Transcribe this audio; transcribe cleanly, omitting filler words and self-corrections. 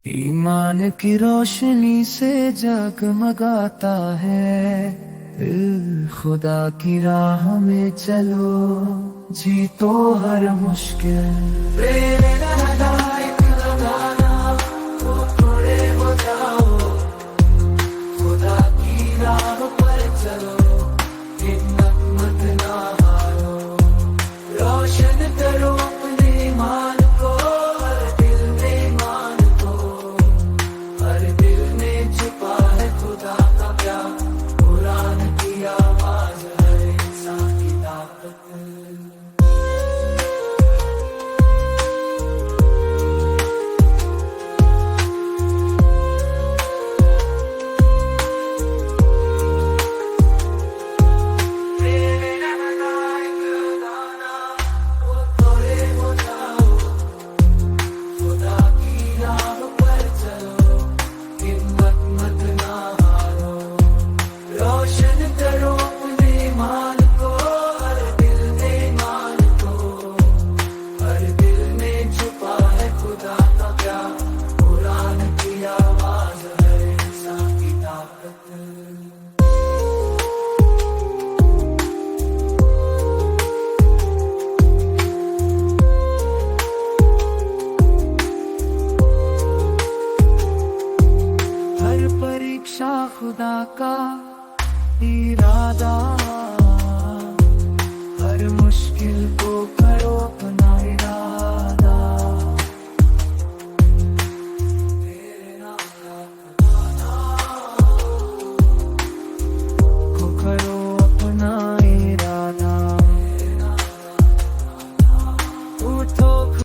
ईमान की रोशनी से जगमगाता है दिल, खुदा की राह में चलो, जीतो हर मुश्किल। प्रेरणा एक लगाना, वो थोड़े हो जाओ, खुदा की राह पर चलो, हिम्मत मत ना हारो। रोशन करो अपने ईमान को, हर दिल में ईमान को, हर दिल में छुपा है खुदा का प्यार। कुरान की आवाज हर इंसान की ताकत। हर परीक्षा खुदा का